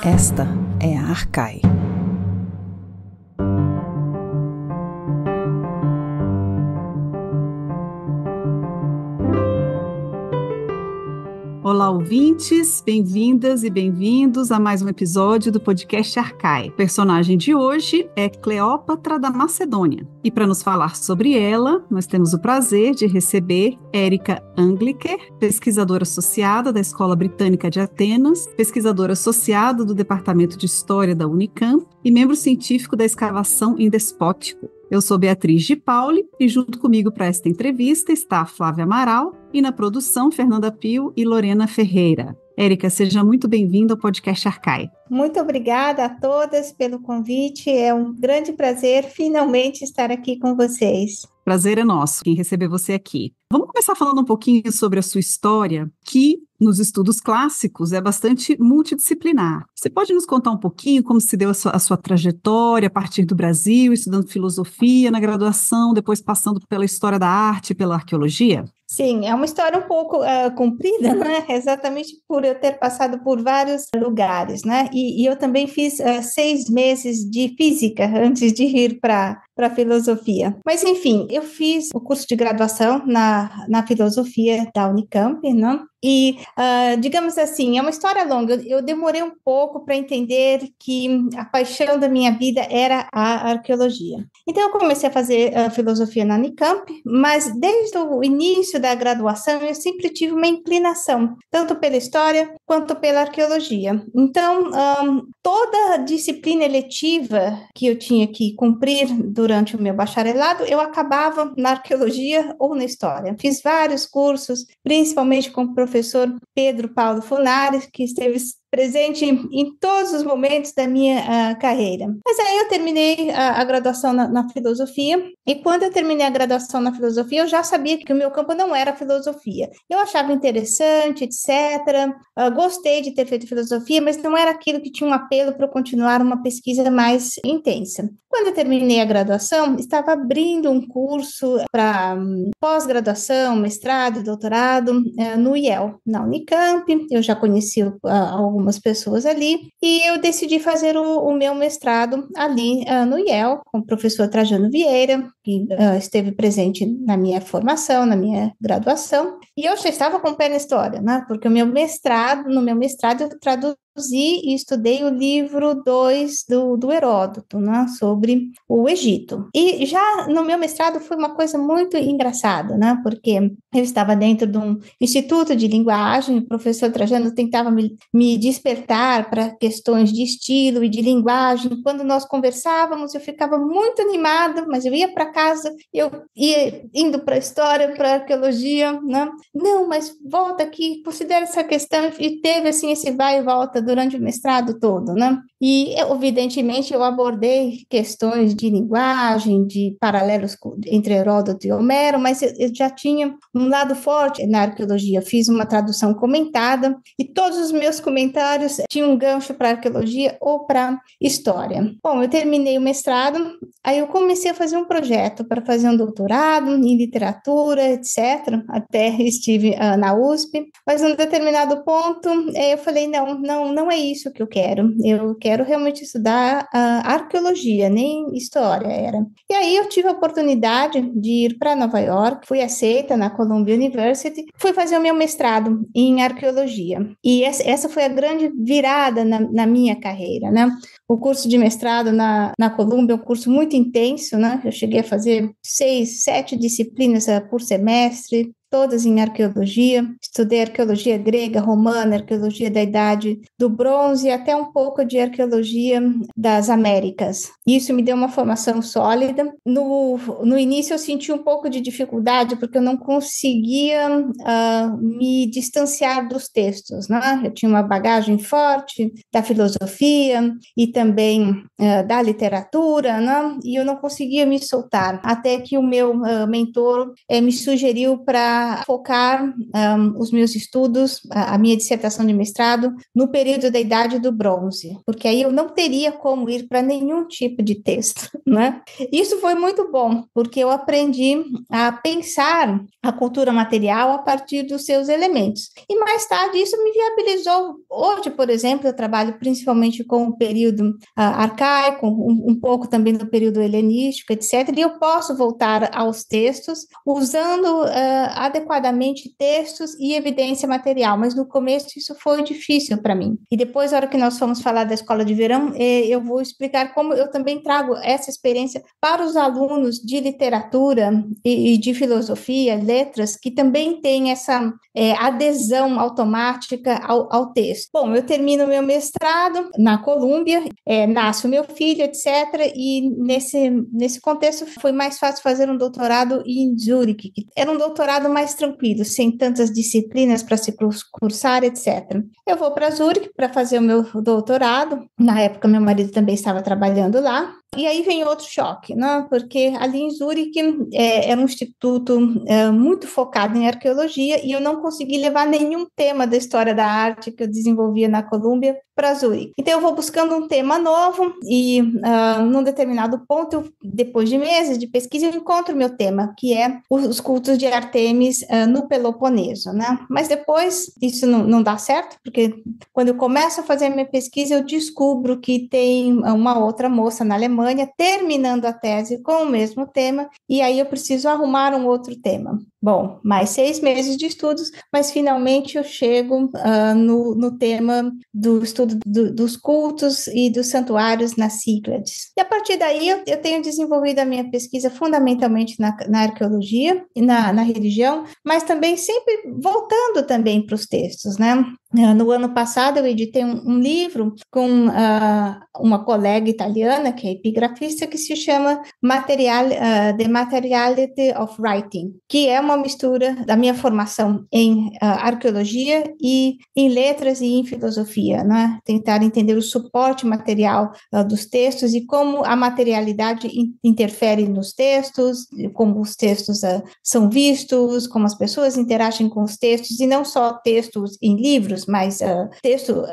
Esta é a Arcai. Olá, ouvintes, bem-vindas e bem-vindos a mais um episódio do podcast Arcai. O personagem de hoje é Cleópatra da Macedônia. E para nos falar sobre ela, nós temos o prazer de receber Erika Angliker, pesquisadora associada da Escola Britânica de Atenas, pesquisadora associada do Departamento de História da Unicamp e membro científico da escavação em Despótico. Eu sou Beatriz de Pauli e junto comigo para esta entrevista está a Flávia Amaral e na produção Fernanda Pio e Lorena Ferreira. Érica, seja muito bem-vinda ao podcast Arcai. Muito obrigada a todas pelo convite, é um grande prazer finalmente estar aqui com vocês. Prazer é nosso em receber você aqui. Vamos começar falando um pouquinho sobre a sua história, que nos estudos clássicos é bastante multidisciplinar. Você pode nos contar um pouquinho como se deu a sua trajetória a partir do Brasil, estudando filosofia na graduação, depois passando pela história da arte e pela arqueologia? Sim, é uma história um pouco comprida, né? Exatamente por eu ter passado por vários lugares, né? E eu também fiz 6 meses de física antes de ir para a filosofia. Mas, enfim, eu fiz o curso de graduação na filosofia da Unicamp, né? E, digamos assim, é uma história longa. Eu demorei um pouco para entender que a paixão da minha vida era a arqueologia. Então, eu comecei a fazer filosofia na Unicamp, mas desde o início da graduação, eu sempre tive uma inclinação, tanto pela história quanto pela arqueologia. Então, toda disciplina eletiva que eu tinha que cumprir durante o meu bacharelado, eu acabava na arqueologia ou na história. Fiz vários cursos, principalmente com o professor Pedro Paulo Funari, que esteve presente em todos os momentos da minha carreira. Mas aí eu terminei a graduação na filosofia, e quando eu terminei a graduação na filosofia, eu já sabia que o meu campo não era filosofia. Eu achava interessante, etc. Gostei de ter feito filosofia, mas não era aquilo que tinha um apelo para eu continuar uma pesquisa mais intensa. Quando eu terminei a graduação, estava abrindo um curso para pós-graduação, mestrado, doutorado no IEL, na Unicamp. Eu já conheci algumas pessoas ali, e eu decidi fazer o meu mestrado ali no IEL, com o professor Trajano Vieira, que esteve presente na minha formação, na minha graduação, e eu já estava com o pé na história, né? Porque no meu mestrado eu traduzi e estudei o livro 2 do Heródoto, né, sobre o Egito. E já no meu mestrado foi uma coisa muito engraçada, né, porque eu estava dentro de um instituto de linguagem, o professor Trajano tentava me despertar para questões de estilo e de linguagem. Quando nós conversávamos, eu ficava muito animada, mas eu ia para casa, eu ia indo para a história, para a arqueologia, né? Não, mas volta aqui, considera essa questão, e teve assim esse vai e volta durante o mestrado todo, né? E, evidentemente, eu abordei questões de linguagem, de paralelos entre Heródoto e Homero, mas eu já tinha um lado forte na arqueologia. Fiz uma tradução comentada e todos os meus comentários tinham um gancho para arqueologia ou para história. Bom, eu terminei o mestrado, aí eu comecei a fazer um projeto para fazer um doutorado em literatura, etc. Até estive na USP, mas num determinado ponto eu falei, não é isso que eu quero realmente estudar arqueologia, nem história era. E aí eu tive a oportunidade de ir para Nova York, fui aceita na Columbia University, fui fazer o meu mestrado em arqueologia. E essa foi a grande virada na minha carreira, né? O curso de mestrado na Columbia é um curso muito intenso, né? Eu cheguei a fazer 6, 7 disciplinas por semestre, todas em arqueologia. Estudei arqueologia grega, romana, arqueologia da Idade do Bronze e até um pouco de arqueologia das Américas. Isso me deu uma formação sólida. No início eu senti um pouco de dificuldade porque eu não conseguia me distanciar dos textos, né? Eu tinha uma bagagem forte da filosofia e também da literatura, né? E eu não conseguia me soltar, até que o meu mentor me sugeriu para a focar os meus estudos, a minha dissertação de mestrado, no período da Idade do Bronze, porque aí eu não teria como ir para nenhum tipo de texto, né? Isso foi muito bom, porque eu aprendi a pensar a cultura material a partir dos seus elementos. E mais tarde isso me viabilizou. Hoje, por exemplo, eu trabalho principalmente com o período arcaico, um pouco também do período helenístico, etc. E eu posso voltar aos textos usando adequadamente textos e evidência material, mas no começo isso foi difícil para mim. E depois, na hora que nós fomos falar da escola de verão, eu vou explicar como eu também trago essa experiência para os alunos de literatura e de filosofia, letras, que também têm essa adesão automática ao texto. Bom, eu termino meu mestrado na Colômbia, nasce o meu filho, etc., e nesse contexto foi mais fácil fazer um doutorado em Zurique, que era um doutorado mais tranquilo, sem tantas disciplinas para se cursar, etc. Eu vou para Zurique para fazer o meu doutorado. Na época, meu marido também estava trabalhando lá. E aí vem outro choque, né? Porque ali em Zurique era um instituto muito focado em arqueologia e eu não consegui levar nenhum tema da história da arte que eu desenvolvia na Colômbia para Zurique. Então eu vou buscando um tema novo e num determinado ponto, depois de meses de pesquisa, eu encontro o meu tema, que é os cultos de Ártemis no Peloponeso, né? Mas depois isso não dá certo, porque quando eu começo a fazer a minha pesquisa, eu descubro que tem uma outra moça na Alemanha terminando a tese com o mesmo tema, e aí eu preciso arrumar um outro tema. Bom, mais 6 meses de estudos, mas finalmente eu chego no tema do estudo dos cultos e dos santuários nas Cíclades. E a partir daí eu tenho desenvolvido a minha pesquisa fundamentalmente na arqueologia e na religião, mas também sempre voltando também para os textos, né? No ano passado, eu editei um livro com uma colega italiana, que é epigrafista, que se chama The Materiality of Writing, que é uma mistura da minha formação em arqueologia e em letras e em filosofia, né? Tentar entender o suporte material dos textos e como a materialidade interfere nos textos, como os textos são vistos, como as pessoas interagem com os textos, e não só textos em livros, mas texto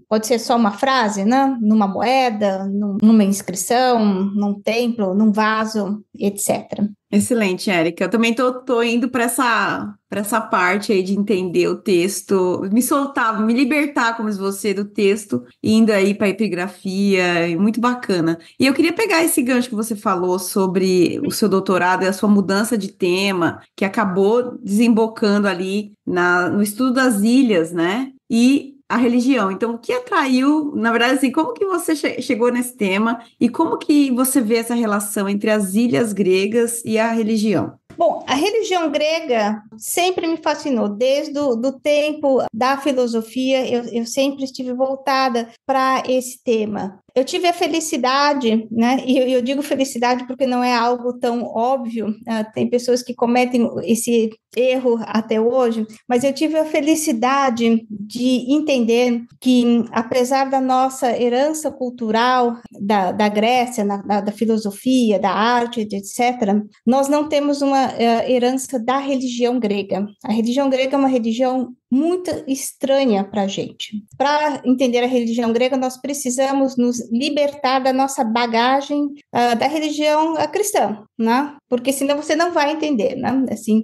pode ser só uma frase, né? Numa moeda, numa inscrição, num templo, num vaso, etc. Excelente, Érica. Eu também tô indo para essa parte aí de entender o texto, me soltar, me libertar, como diz você, do texto, indo aí para a epigrafia, muito bacana. E eu queria pegar esse gancho que você falou sobre o seu doutorado e a sua mudança de tema, que acabou desembocando ali no estudo das ilhas, né? E a religião. Então, o que atraiu, na verdade, assim, como que você chegou nesse tema e como que você vê essa relação entre as ilhas gregas e a religião? Bom, a religião grega sempre me fascinou, desde o tempo da filosofia, eu sempre estive voltada para esse tema. Eu tive a felicidade, né? E eu digo felicidade porque não é algo tão óbvio, tem pessoas que cometem esse erro até hoje, mas eu tive a felicidade de entender que, apesar da nossa herança cultural da Grécia, da filosofia, da arte, etc., nós não temos uma herança da religião grega. A religião grega é uma religião muito estranha para a gente. Para entender a religião grega, nós precisamos nos libertar da nossa bagagem da religião cristã, né? Porque senão você não vai entender, né? Assim,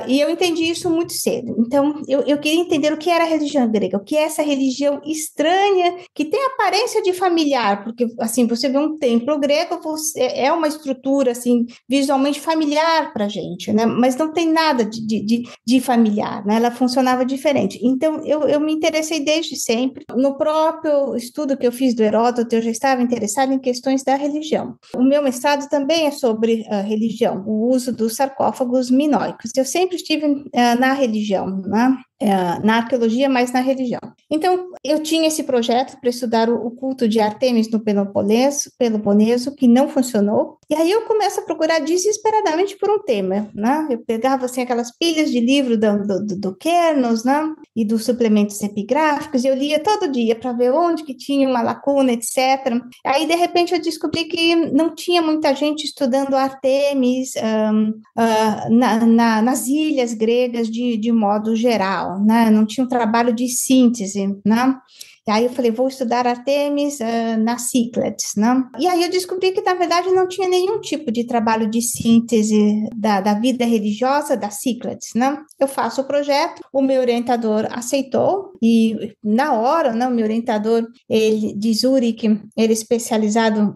e eu entendi isso muito cedo. Então, eu queria entender o que era a religião grega, o que é essa religião estranha, que tem aparência de familiar, porque, assim, você vê um templo grego, é uma estrutura, assim, visualmente familiar para a gente, né? Mas não tem nada de familiar, né? Ela funcionava diferente. Então, eu me interessei desde sempre. No próprio estudo que eu fiz do Heródoto, eu já estava interessada em questões da religião. O meu mestrado também é sobre religião, o uso dos sarcófagos minoicos. Eu sempre estive na religião, né? na arqueologia, mas na religião. Então, eu tinha esse projeto para estudar o culto de Ártemis no Peloponeso, que não funcionou. E aí eu começo a procurar desesperadamente por um tema, né? Eu pegava, assim, aquelas pilhas de livro do Kernos, né? E dos suplementos epigráficos, e eu lia todo dia para ver onde que tinha uma lacuna, etc. Aí, de repente, eu descobri que não tinha muita gente estudando Ártemis nas ilhas gregas de modo geral, né? Não tinha um trabalho de síntese, né? E aí eu falei, vou estudar Ártemis nas Cíclades, né? E aí eu descobri que, na verdade, não tinha nenhum tipo de trabalho de síntese da vida religiosa das Cíclades, né? Eu faço o projeto, o meu orientador aceitou, e na hora, né, o meu orientador, ele, de Zurique, ele é especializado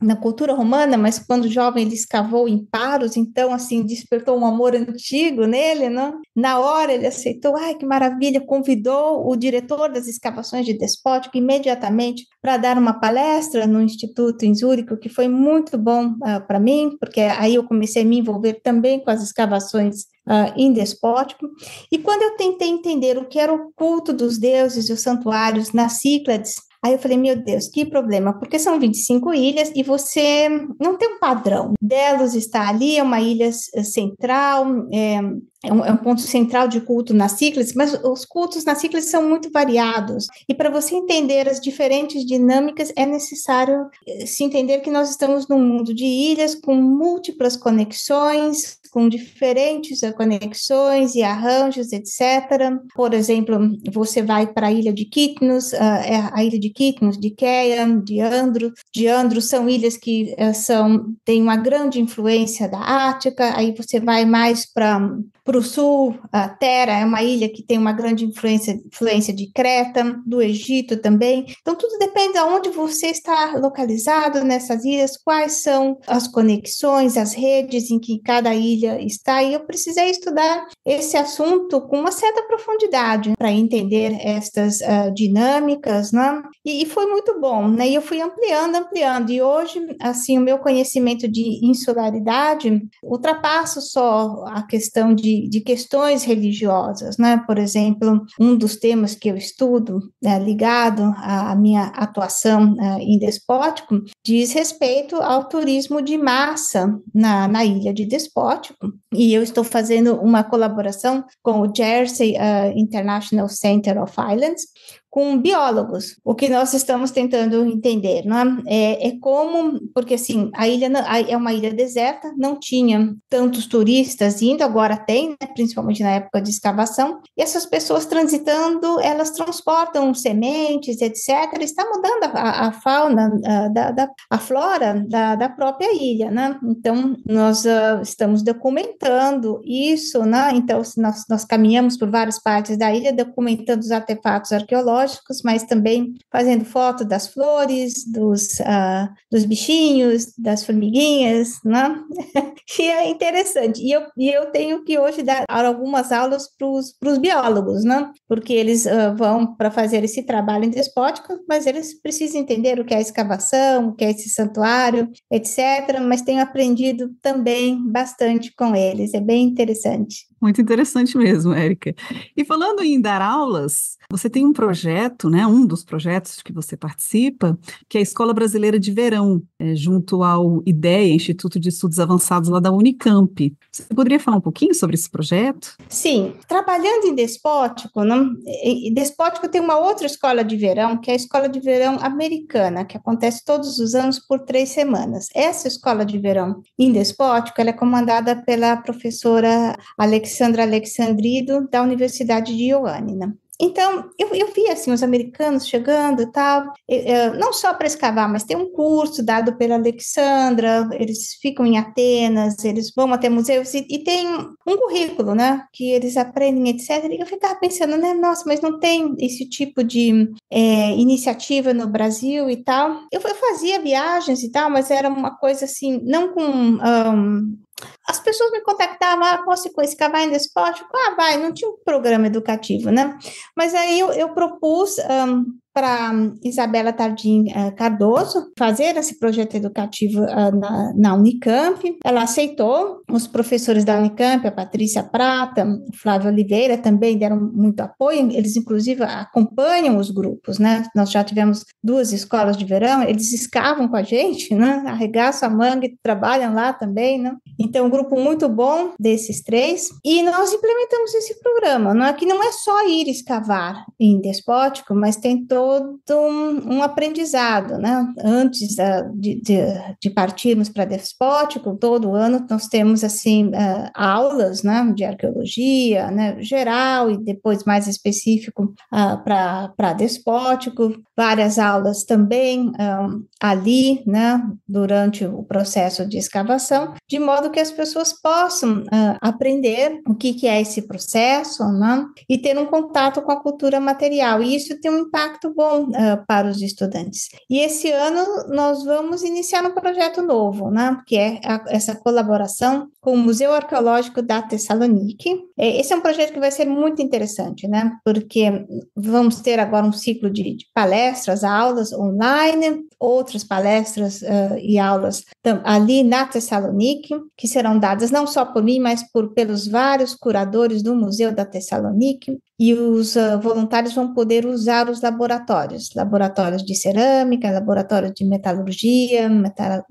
na cultura romana, mas quando jovem ele escavou em Paros, então, assim, despertou um amor antigo nele, né? Na hora ele aceitou, ai, que maravilha, convidou o diretor das escavações de Despótico imediatamente para dar uma palestra no Instituto em Zurique, que foi muito bom para mim, porque aí eu comecei a me envolver também com as escavações em Despótico, e quando eu tentei entender o que era o culto dos deuses e os santuários nas Cíclades, aí eu falei, meu Deus, que problema, porque são 25 ilhas e você não tem um padrão. Delos está ali, é uma ilha central, é um ponto central de culto nas Cíclades, mas os cultos nas Cíclades são muito variados. E para você entender as diferentes dinâmicas, é necessário se entender que nós estamos num mundo de ilhas com múltiplas conexões, com diferentes conexões e arranjos, etc. Por exemplo, você vai para a ilha de Kitnos, a ilha de Kitnos, de Keia, de Andro são ilhas que têm uma grande influência da Ática, aí você vai mais para o sul, a Tera é uma ilha que tem uma grande influência de Creta, do Egito também. Então, tudo depende de onde você está localizado nessas ilhas, quais são as conexões, as redes em que cada ilha está. E eu precisei estudar esse assunto com uma certa profundidade para entender estas dinâmicas, né? E foi muito bom, né? E eu fui ampliando. E hoje, assim, o meu conhecimento de insularidade ultrapassa só a questão de questões religiosas, né? Por exemplo, um dos temas que eu estudo, ligado à minha atuação em Despótico, diz respeito ao turismo de massa na ilha de Despótico, e eu estou fazendo uma colaboração com o Jersey International Center of Islands, com biólogos. O que nós estamos tentando entender, não é? Como, porque assim, a ilha é uma ilha deserta, não tinha tantos turistas indo, agora tem, né, principalmente na época de escavação, e essas pessoas transitando, elas transportam sementes, etc., está mudando a fauna, a flora da própria ilha, né? Então, nós estamos documentando isso, né? Então, nós caminhamos por várias partes da ilha, documentando os artefatos arqueológicos, mas também fazendo foto das flores, dos bichinhos, das formiguinhas, né? E é interessante. E eu tenho que hoje dar algumas aulas para os biólogos, né? Porque eles vão para fazer esse trabalho em Despótico, mas eles precisam entender o que é escavação, o que é esse santuário, etc. Mas tenho aprendido também bastante com eles. É bem interessante. Muito interessante mesmo, Érica. E falando em dar aulas, você tem um projeto, né, um dos projetos que você participa, que é a Escola Brasileira de Verão, junto ao IDEA, Instituto de Estudos Avançados lá da Unicamp. Você poderia falar um pouquinho sobre esse projeto? Sim, trabalhando em Despótico, não, Despótico tem uma outra escola de verão, que é a Escola de Verão Americana, que acontece todos os anos por 3 semanas. Essa escola de verão em Despótico, ela é comandada pela professora Alexandra Alexandrido, da Universidade de Ioannina. Então, eu vi, assim, os americanos chegando e tal, não só para escavar, mas tem um curso dado pela Alexandra, eles ficam em Atenas, eles vão até museus e tem um currículo, né, que eles aprendem, etc. E eu ficava pensando, né, nossa, mas não tem esse tipo de iniciativa no Brasil e tal. Eu fazia viagens e tal, mas era uma coisa assim, não com... as pessoas me contactavam, posso escavar em Despótico? Vai, não tinha um programa educativo, né? Mas aí eu propus para Isabela Tardim Cardoso fazer esse projeto educativo na Unicamp. Ela aceitou, os professores da Unicamp, a Patrícia Prata, o Flávio Oliveira também deram muito apoio, eles inclusive acompanham os grupos, né? Nós já tivemos 2 escolas de verão, eles escavam com a gente, né? Arregaçam a manga e trabalham lá também, né? Então, um grupo muito bom desses 3, e nós implementamos esse programa, não é? Que não é só ir escavar em Despótico, mas tem todo um aprendizado, né? Antes de partirmos para Despótico, todo ano nós temos, assim, aulas, né? De arqueologia, né? Geral, e depois mais específico para Despótico, várias aulas também ali, né? Durante o processo de escavação, de modo que as pessoas possam aprender o que é esse processo, né? E ter um contato com a cultura material. E isso tem um impacto bom para os estudantes. E esse ano nós vamos iniciar um projeto novo, né? Que é essa colaboração com o Museu Arqueológico da Tessalonique. Esse é um projeto que vai ser muito interessante, né? Porque vamos ter agora um ciclo de palestras, aulas online, outras palestras e aulas ali na Tessalonique, que serão dadas não só por mim, mas pelos vários curadores do Museu da Tessalonique, e os voluntários vão poder usar os laboratórios de cerâmica, laboratórios de metalurgia,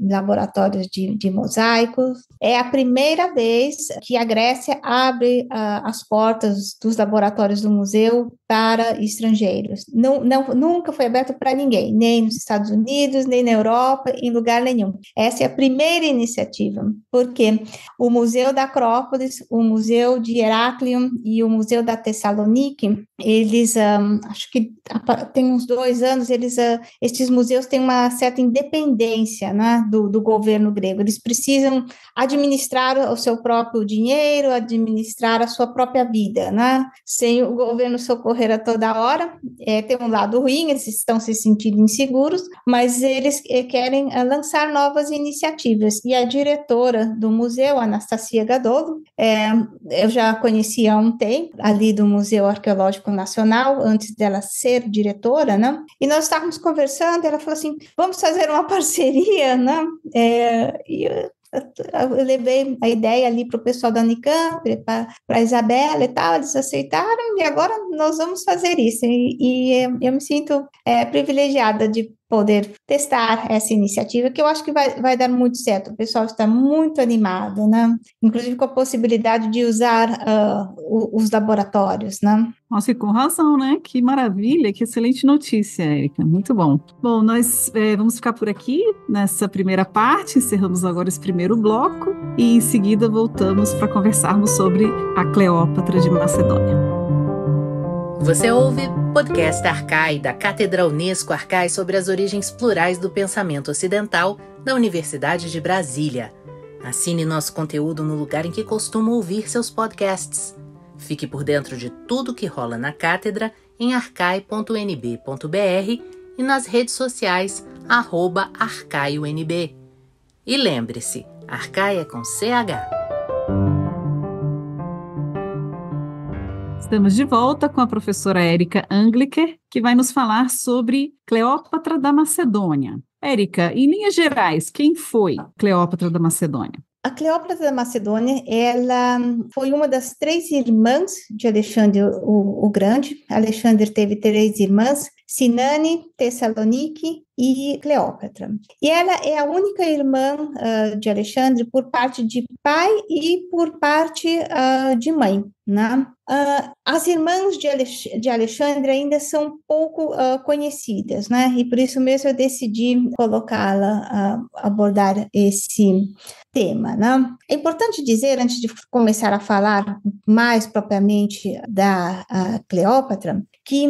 laboratórios de mosaicos. É a primeira vez que a Grécia abre as portas dos laboratórios do museu para estrangeiros. Nunca foi aberto para ninguém, nem nos Estados Unidos, nem na Europa, em lugar nenhum. Essa é a primeira iniciativa, porque o Museu da Acrópolis, o Museu de Heráclion e o Museu da Tessalonique, eles, acho que tem uns 2 anos, estes museus têm uma certa independência, né, do governo grego. Eles precisam administrar o seu próprio dinheiro, administrar a sua própria vida, né, sem o governo socorrer a toda hora. Tem um lado ruim, eles estão se sentindo inseguros, mas eles querem lançar novas iniciativas. E a diretora do museu, Anastasia Gadolo, eu já conhecia há um tempo, ali do Museu Arqueológico Nacional, antes dela ser diretora, né? E nós estávamos conversando, ela falou assim, vamos fazer uma parceria, né? E eu levei a ideia ali para o pessoal da Unicamp, para a Isabela e tal, eles aceitaram, e agora nós vamos fazer isso. E eu me sinto privilegiada de poder testar essa iniciativa, que eu acho que vai dar muito certo. O pessoal está muito animado, né? Inclusive com a possibilidade de usar os laboratórios, né? Nossa, e com razão, né? Que maravilha, que excelente notícia, Érica. Muito bom. Bom, nós vamos ficar por aqui nessa primeira parte, encerramos agora esse primeiro bloco e em seguida voltamos para conversarmos sobre a Cleópatra de Macedônia. Você ouve Podcast Arcai, da Cátedra Unesco Arcai sobre as origens plurais do pensamento ocidental da Universidade de Brasília. Assine nosso conteúdo no lugar em que costuma ouvir seus podcasts. Fique por dentro de tudo que rola na cátedra em arcai.nb.br e nas redes sociais @arcaionb. E lembre-se, Arcai é com CH. Estamos de volta com a professora Érica Angliker, que vai nos falar sobre Cleópatra da Macedônia. Érica, em linhas gerais, quem foi Cleópatra da Macedônia? A Cleópatra da Macedônia, ela foi uma das 3 irmãs de Alexandre o Grande. Alexandre teve 3 irmãs, Sinane, Tessalonique e Cleópatra. E ela é a única irmã de Alexandre por parte de pai e por parte de mãe, né? As irmãs de Alexandre ainda são pouco conhecidas, né? E por isso mesmo eu decidi colocá-la, abordar esse tema, né? É importante dizer, antes de começar a falar mais propriamente da Cleópatra, que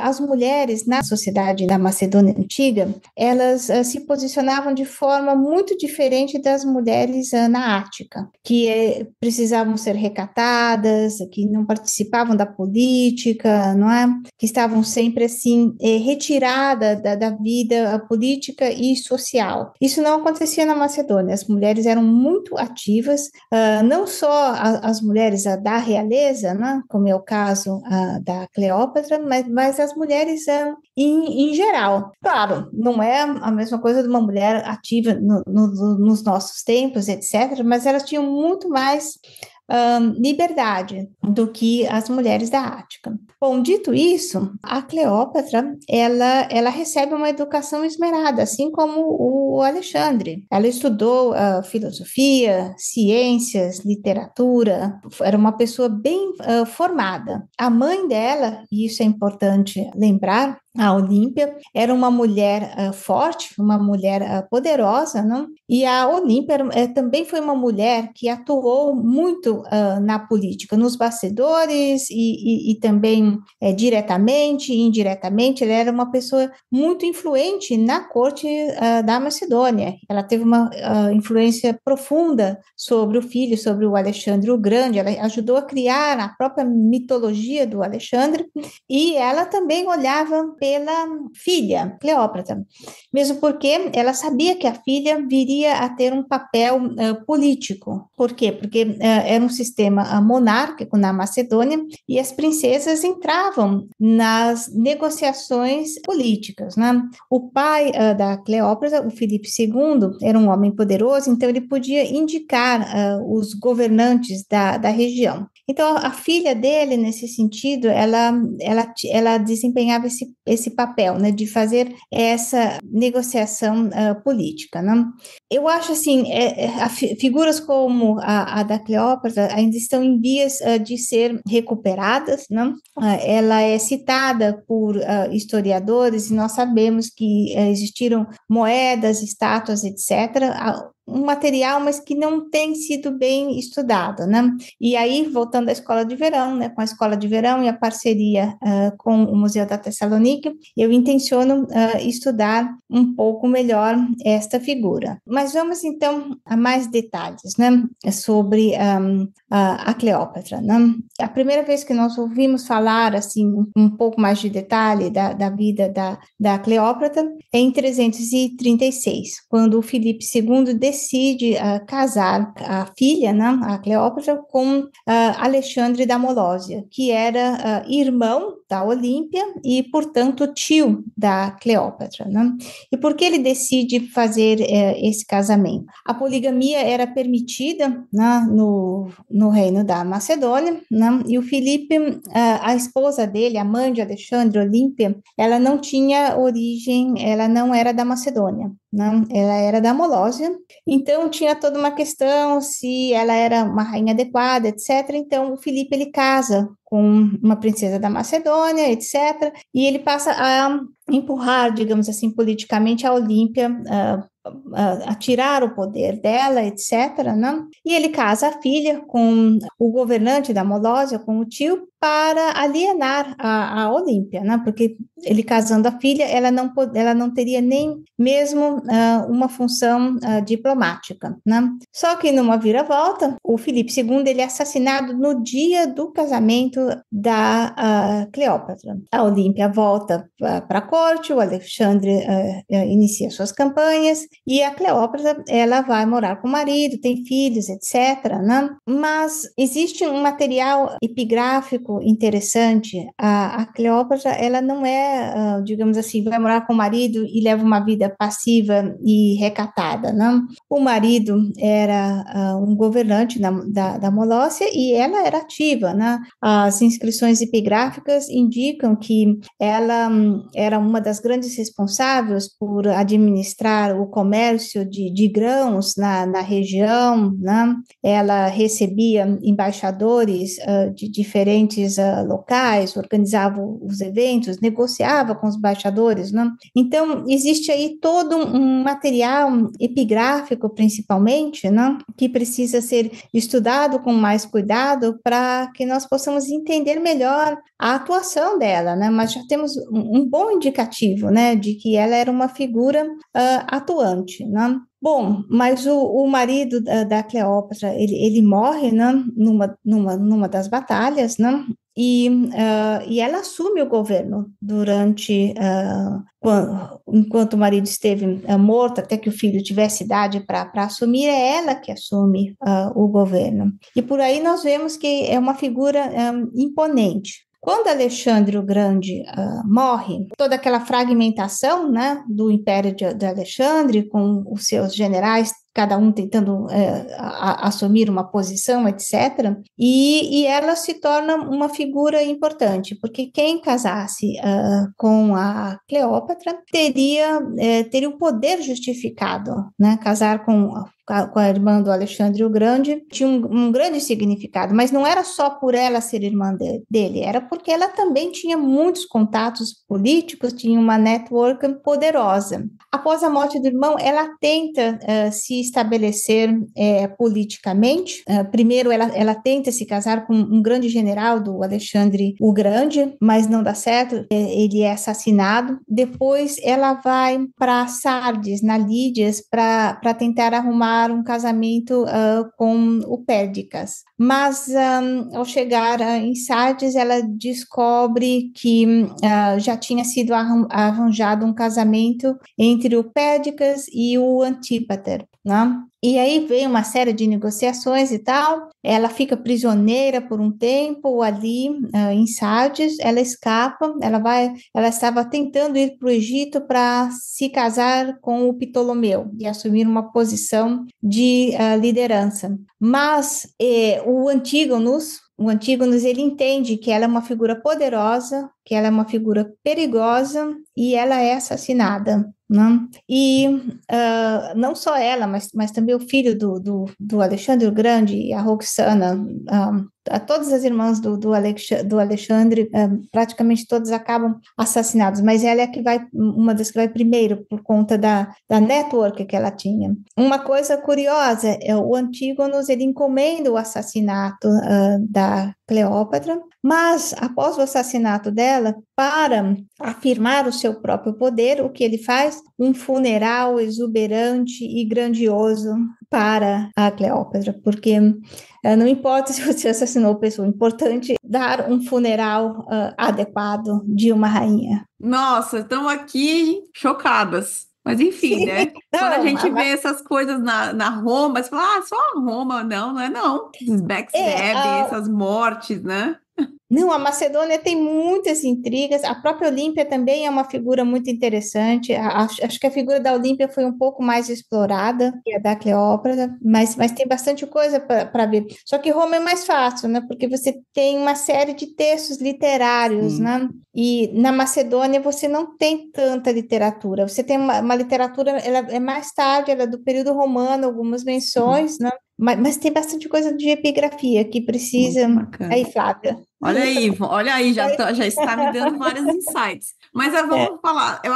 as mulheres na sociedade da Macedônia Antiga, elas se posicionavam de forma muito diferente das mulheres na Ática, que precisavam ser recatadas, que não participavam da política, não é? Que estavam sempre assim, retiradas da vida política e social. Isso não acontecia na Macedônia, as mulheres eram muito ativas, não só as mulheres da realeza, né? Como é o caso da Cleópatra, Cleópatra, mas as mulheres em geral. Claro, não é a mesma coisa de uma mulher ativa nos nossos tempos, etc., mas elas tinham muito mais liberdade do que as mulheres da Ática. Bom, dito isso, a Cleópatra, ela recebe uma educação esmerada, assim como o Alexandre. Ela estudou filosofia, ciências, literatura, era uma pessoa bem formada. A mãe dela, e isso é importante lembrar, a Olímpia era uma mulher forte, uma mulher poderosa, não? E a Olímpia também foi uma mulher que atuou muito na política, nos bastidores e também diretamente e indiretamente. Ela era uma pessoa muito influente na corte da Macedônia. Ela teve uma influência profunda sobre o filho, sobre o Alexandre o Grande. Ela ajudou a criar a própria mitologia do Alexandre e ela também olhava pela filha, Cleópatra, mesmo porque ela sabia que a filha viria a ter um papel político. Por quê? Porque era um sistema monárquico na Macedônia e as princesas entravam nas negociações políticas, né? O pai da Cleópatra, o Filipe II, era um homem poderoso, então ele podia indicar os governantes da região. Então, a filha dele, nesse sentido, ela desempenhava esse papel, né, de fazer essa negociação política, né? Eu acho, assim, figuras como a da Cleópatra ainda estão em vias de ser recuperadas, né? Ela é citada por historiadores e nós sabemos que existiram moedas, estátuas, etc., um material, mas que não tem sido bem estudado, né? E aí, voltando à escola de verão, né, com a escola de verão e a parceria com o Museu da Tessalônica, eu intenciono estudar um pouco melhor esta figura. Mas vamos, então, a mais detalhes, né, sobre a Cleópatra, né? A primeira vez que nós ouvimos falar, assim, um pouco mais de detalhe da vida da Cleópatra é em 336, quando o Filipe II decide casar a filha, né, a Cleópatra, com Alexandre da Molósia, que era irmão da Olímpia e, portanto, tio da Cleópatra, né? E por que ele decide fazer esse casamento? A poligamia era permitida, né, no reino da Macedônia, né? E o Filipe, a esposa dele, a mãe de Alexandre, Olímpia, ela não tinha origem, ela não era da Macedônia, né? Ela era da Molósia, então tinha toda uma questão se ela era uma rainha adequada, etc. Então o Filipe, ele casa com uma princesa da Macedônia, etc. E ele passa a empurrar, digamos assim, politicamente a Olímpia a tirar o poder dela, etc., né? E ele casa a filha com o governante da Molósia, com o tio, para alienar a Olímpia, né? Porque ele casando a filha, ela não teria nem mesmo uma função diplomática, né? Só que numa viravolta, o Filipe II, ele é assassinado no dia do casamento da Cleópatra. A Olímpia volta para a corte, o Alexandre inicia suas campanhas, e a Cleópatra, ela vai morar com o marido, tem filhos, etc., né? Mas existe um material epigráfico interessante. A Cleópatra, ela não é, digamos assim, vai morar com o marido e leva uma vida passiva e recatada, né? O marido era um governante da Molósia e ela era ativa, né? As inscrições epigráficas indicam que ela era uma das grandes responsáveis por administrar o comércio de grãos na região, né? Ela recebia embaixadores de diferentes locais, organizava os eventos, negociava com os embaixadores, né? Então, existe aí todo um material epigráfico, principalmente, né? Que precisa ser estudado com mais cuidado para que nós possamos entender melhor a atuação dela, né? Mas já temos um bom indicativo, né? De que ela era uma figura atuante, né? Bom, mas o marido da Cleópatra, ele morre, né, numa das batalhas, né, e ela assume o governo enquanto o marido esteve morto, até que o filho tivesse idade para assumir, é ela que assume o governo. E por aí nós vemos que é uma figura imponente. Quando Alexandre o Grande morre, toda aquela fragmentação, né, do Império de Alexandre, com os seus generais, cada um tentando assumir uma posição, etc. E ela se torna uma figura importante, porque quem casasse com a Cleópatra teria o poder justificado, né? Casar com a irmã do Alexandre o Grande tinha um grande significado, mas não era só por ela ser irmã dele, era porque ela também tinha muitos contatos políticos, tinha uma network poderosa. Após a morte do irmão, ela tenta se estabelecer politicamente. Primeiro, ela tenta se casar com um grande general do Alexandre o Grande, mas não dá certo, ele é assassinado. Depois, ela vai para Sardes, na Lídias, para tentar arrumar um casamento com o Perdicas. Mas, ao chegar em Sardes, ela descobre que já tinha sido arranjado um casamento entre o Perdicas e o Antípater, né? E aí vem uma série de negociações e tal, ela fica prisioneira por um tempo ali em Sardes, ela escapa, ela estava tentando ir para o Egito para se casar com o Ptolomeu e assumir uma posição de liderança. Mas o Antígonos, ele entende que ela é uma figura poderosa, que ela é uma figura perigosa e ela é assassinada, né? E não só ela, mas também o filho do Alexandre o Grande e a Roxana, a todas as irmãs do Alexandre, praticamente todas acabam assassinadas, mas ela é uma das que vai primeiro, por conta da network que ela tinha. Uma coisa curiosa, o Antígonos, ele encomenda o assassinato da Cleópatra, mas após o assassinato dela, para afirmar o seu próprio poder, o que ele faz? Um funeral exuberante e grandioso para a Cleópatra, porque não importa se você assassinou pessoa, é importante dar um funeral adequado de uma rainha. Nossa, estamos aqui chocadas. Mas enfim, Sim, né? Quando a gente vê essas coisas na Roma, você fala, só a Roma. Não, não é não. Esses backstabbing, essas mortes, né? Não, a Macedônia tem muitas intrigas, a própria Olímpia também é uma figura muito interessante, acho que a figura da Olímpia foi um pouco mais explorada que a da Cleópatra, mas tem bastante coisa para ver. Só que Roma é mais fácil, né? Porque você tem uma série de textos literários, né? E na Macedônia você não tem tanta literatura, você tem uma literatura, ela é mais tarde, ela é do período romano, algumas menções, né? Mas tem bastante coisa de epigrafia que precisa. Aí, Flávia. Olha aí, já está me dando vários insights. Mas vamos falar, eu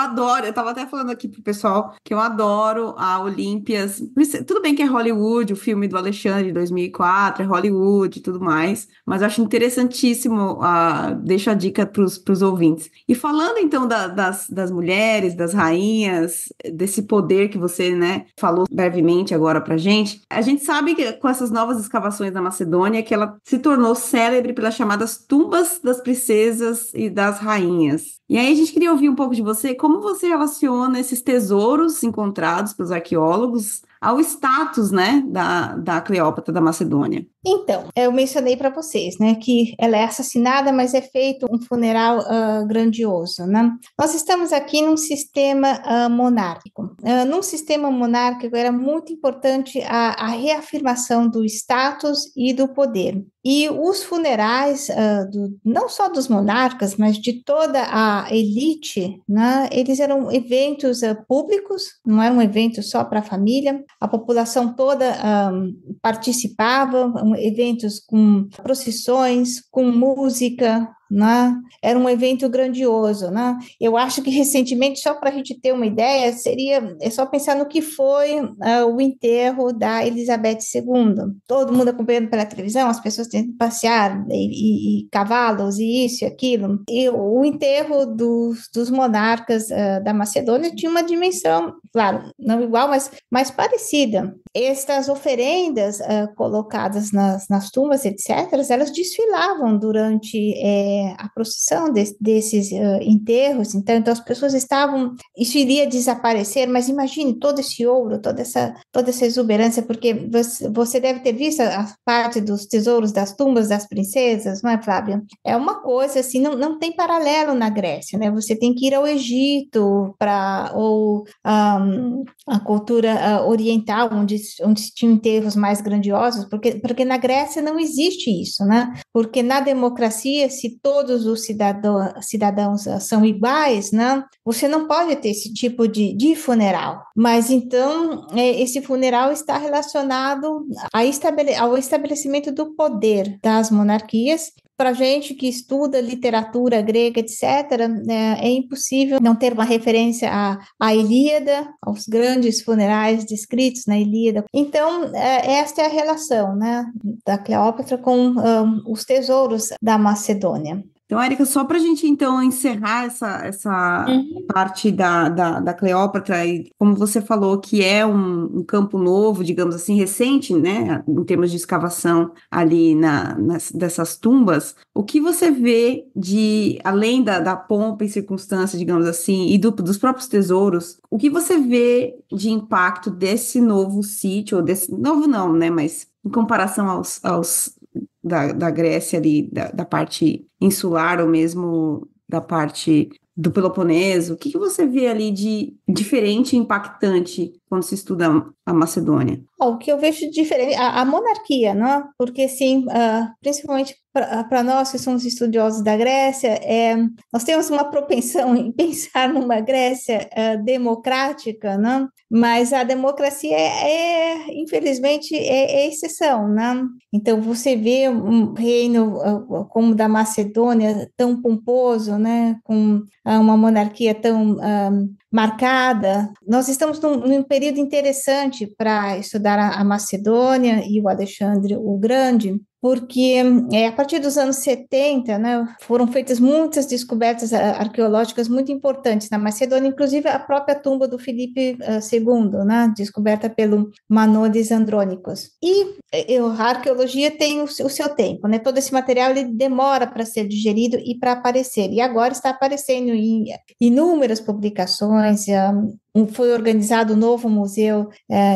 estava até falando aqui pro pessoal que eu adoro a Olímpias. Tudo bem que é Hollywood, o filme do Alexandre de 2004, é Hollywood e tudo mais, mas eu acho interessantíssimo, deixo a dica para os ouvintes. E falando então das mulheres, das rainhas, desse poder que você, né, falou brevemente agora pra gente, a gente sabe que com essas novas escavações da Macedônia que ela se tornou célebre pelas chamadas tumbas das princesas e das rainhas. E aí a gente queria ouvir um pouco de você, como você relaciona esses tesouros encontrados pelos arqueólogos ao status, né, da Cleópatra da Macedônia. Então, eu mencionei para vocês, né, que ela é assassinada, mas é feito um funeral grandioso, né? Nós estamos aqui num sistema monárquico. Num sistema monárquico era muito importante a reafirmação do status e do poder. E os funerais, não só dos monarcas, mas de toda a elite, né, eles eram eventos públicos, não era um evento só para a família, a população toda participava, eventos com procissões, com música, né? Era um evento grandioso, né? Eu acho que recentemente, só para a gente ter uma ideia, é só pensar no que foi o enterro da Elizabeth II. Todo mundo acompanhando pela televisão, as pessoas tentando passear, e cavalos, e isso e aquilo. E o enterro dos monarcas da Macedônia tinha uma dimensão, claro, não igual, mas parecida. Estas oferendas colocadas nas tumbas, etc., elas desfilavam durante a procissão desses enterros, então as pessoas isso iria desaparecer, mas imagine todo esse ouro, toda essa exuberância, porque você deve ter visto a parte dos tesouros das tumbas das princesas, não é, Flávia? É uma coisa assim, não tem paralelo na Grécia, né? Você tem que ir ao Egito ou a cultura oriental, onde se tinham enterros mais grandiosos, porque na Grécia não existe isso, né? Porque na democracia, se todos os cidadãos são iguais, né? Você não pode ter esse tipo de funeral. Mas então, esse funeral está relacionado ao estabelecimento do poder das monarquias. Para gente que estuda literatura grega, etc., né, é impossível não ter uma referência à Ilíada, aos grandes funerais descritos na Ilíada. Então, esta é a relação, né, da Cleópatra com os tesouros da Macedônia. Então, Érica, só para a gente, então, encerrar essa parte da Cleópatra, e como você falou, que é um campo novo, digamos assim, recente, né, em termos de escavação ali dessas tumbas, o que você vê além da pompa e circunstância, digamos assim, e dos próprios tesouros, o que você vê de impacto desse novo sítio, ou desse novo não, né, mas em comparação aos da Grécia ali, da parte insular, ou mesmo da parte do Peloponeso? O que você vê ali de diferente e impactante quando se estuda a Macedônia? O que eu vejo diferente, a monarquia, não? Porque, sim, principalmente para nós que somos estudiosos da Grécia, nós temos uma propensão em pensar numa Grécia democrática, não? Mas a democracia infelizmente, exceção, não? Então, você vê um reino como o da Macedônia, tão pomposo, né? Com uma monarquia tão marcada. Nós estamos num período interessante para estudar a Macedônia e o Alexandre o Grande, porque a partir dos anos 70, né, foram feitas muitas descobertas arqueológicas muito importantes na Macedônia, inclusive a própria tumba do Filipe II, né, descoberta pelo Manolis Andronikos. E a arqueologia tem o seu tempo, né, todo esse material ele demora para ser digerido e para aparecer, e agora está aparecendo em inúmeras publicações. Foi organizado um novo museu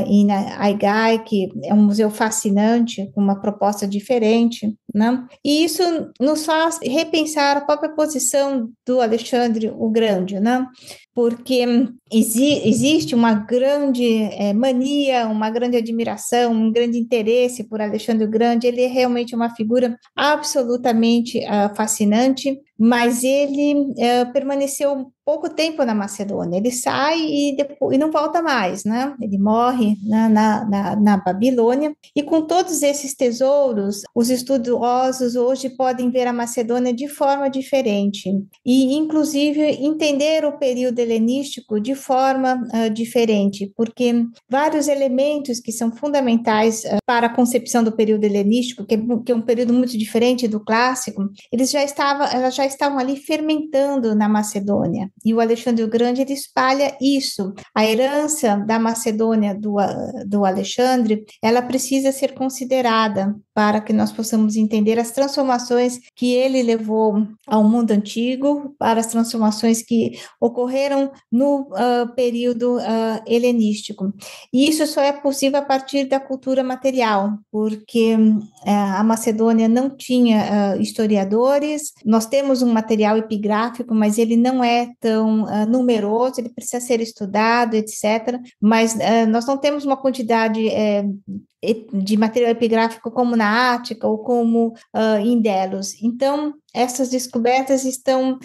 em Aigai, que é um museu fascinante, com uma proposta diferente, né? E isso nos faz repensar a própria posição do Alexandre o Grande, né? Porque existe uma grande mania, uma grande admiração, um grande interesse por Alexandre o Grande. Ele é realmente uma figura absolutamente fascinante, mas ele permaneceu pouco tempo na Macedônia. Ele sai e não volta mais, né? Ele morre na Babilônia, e com todos esses tesouros, os estudiosos hoje podem ver a Macedônia de forma diferente, e inclusive entender o período helenístico de forma diferente, porque vários elementos que são fundamentais para a concepção do período helenístico, que é um período muito diferente do clássico, elas já estavam ali fermentando na Macedônia. E o Alexandre o Grande ele espalha isso. A herança da Macedônia do Alexandre, ela precisa ser considerada para que nós possamos entender as transformações que ele levou ao mundo antigo, para as transformações que ocorreram no período helenístico. E isso só é possível a partir da cultura material, porque a Macedônia não tinha historiadores. Nós temos um material epigráfico, mas ele não é tão numeroso, ele precisa ser estudado, etc. Mas nós não temos uma quantidade de material epigráfico como na Ática ou como em Delos. Então, essas descobertas estão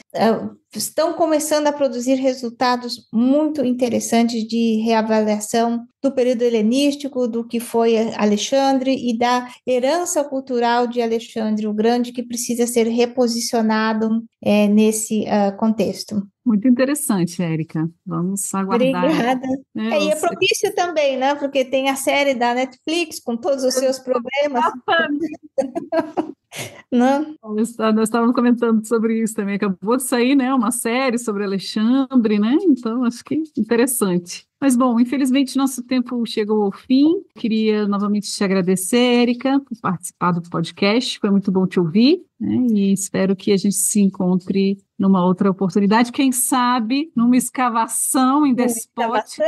começando a produzir resultados muito interessantes de reavaliação do período helenístico, do que foi Alexandre e da herança cultural de Alexandre o Grande, que precisa ser reposicionado nesse contexto. Muito interessante, Érica. Vamos aguardar. Obrigada. E é propício também, né? Porque tem a série da Netflix com todos os seus problemas. Não? Nós estávamos comentando sobre isso também. Acabou de sair, né, uma série sobre Alexandre, né? Então, acho que interessante. Mas, bom, infelizmente nosso tempo chegou ao fim. Queria novamente te agradecer, Érica, por participar do podcast. Foi muito bom te ouvir, né? E espero que a gente se encontre numa outra oportunidade, quem sabe numa escavação em Despótico.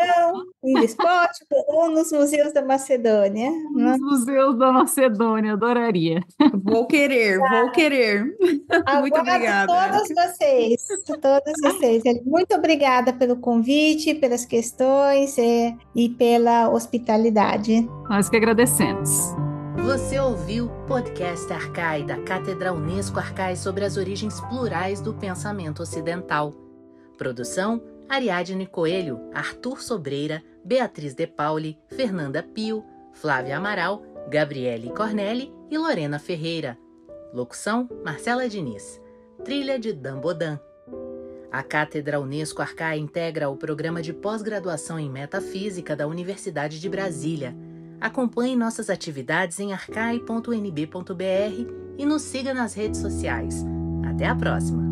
Em Despótico ou nos museus da Macedônia. Nos museus da Macedônia, adoraria. Vou querer. Muito obrigada. Todos vocês. Muito obrigada pelo convite, pelas questões e pela hospitalidade. Nós que agradecemos. Você ouviu o podcast Arcai da Cátedra Unesco Arcai sobre as origens plurais do pensamento ocidental. Produção: Ariadne Coelho, Arthur Sobreira, Beatriz De Pauli, Fernanda Pio, Flávia Amaral, Gabriele Cornelli e Lorena Ferreira. Locução: Marcela Diniz. Trilha de Dan Bodan. A Cátedra Unesco Arcai integra o programa de pós-graduação em Metafísica da Universidade de Brasília. Acompanhe nossas atividades em arcai.unb.br e nos siga nas redes sociais. Até a próxima!